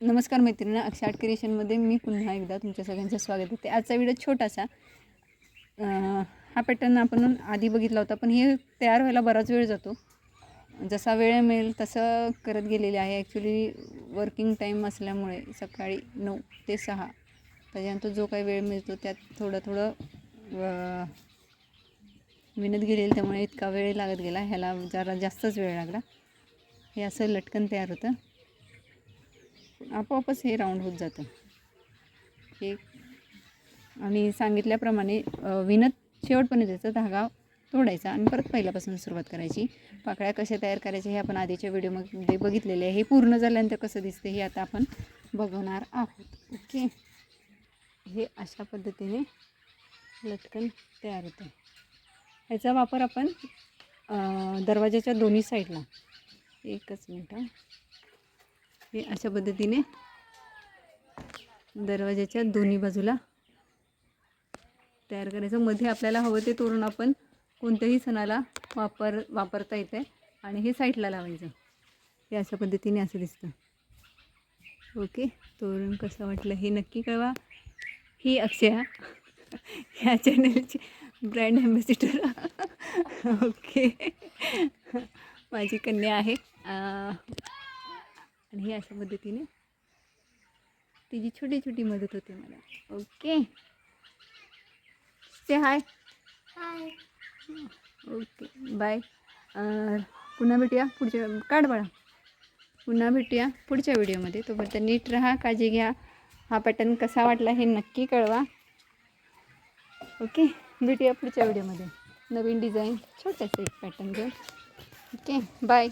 नमस्कार मैत्रिणी, अक्षय आर्ट क्रिएशनमध्ये मी पुन्हा एकदा तुमच्या सगळ्यांचं स्वागत करते. आजचा व्हिडिओ छोटासा. हा पॅटर्न आपण आधी बघितला होता, पण हे तयार व्हायला बराच वेळ जातो. जसा वेळ मिळेल तसं करत गेलेले आहे. ॲक्च्युली वर्किंग टाईम असल्यामुळे सकाळी 9 ते 6 त्याच्यानंतर जो काही वेळ मिळतो त्यात थोडं विणत गेलेलं, त्यामुळे इतका वेळ लागत गेला. ह्याला जरा जास्तच वेळ लागला. हे असं लटकन तयार होतं, आपोआपच हे राऊंड होत जातं. हे आणि सांगितल्याप्रमाणे विणत शेवटपर्यंत त्याचा धागा तोडायचा आणि परत पहिल्यापासून सुरुवात करायची. पाकळ्या कशा तयार करायच्या हे आपण आधीच्या व्हिडिओमध्ये बघितलेले आहे. हे पूर्ण झाल्यानंतर कसं दिसते हे आता आपण बघणार आहोत. ओके, हे अशा पद्धतीने लटकन तयार होतं. ह्याचा वापर आपण दरवाजाच्या दोन्ही साईडला, एकच मिनटं, हे अशा पद्धतीने दरवाजाच्या दोन्ही बाजूला तयार करायचं. मध्ये आपल्याला हवं ते तोरण आपण कोणत्याही सणाला वापरता येते. आणि हे साईडला लावायचं. हे अशा पद्धतीने असं दिसतं. ओके, तोरण कसं वाटलं हे नक्की कळवा. ही अक्षया ह्या चॅनलची ब्रँड ॲम्बॅसिडर. ओके, माझी कन्या आहे. आणि ही अशा पद्धतीने तिची छोटी छोटी मदत होते मला. Okay, say hi. Hi. Okay, bye. पुन्हा भेटूया पुढच्या, काढ बाळा. पुन्हा भेटूया पुढच्या व्हिडिओमध्ये. तोपर्यंत नीट राहा, काळजी घ्या. हा पॅटर्न कसा वाटला हे नक्की कळवा. ओके, भेटूया पुढच्या व्हिडिओमध्ये नवीन डिझाईन छोट्याचं एक पॅटर्न घेऊन. Okay, bye.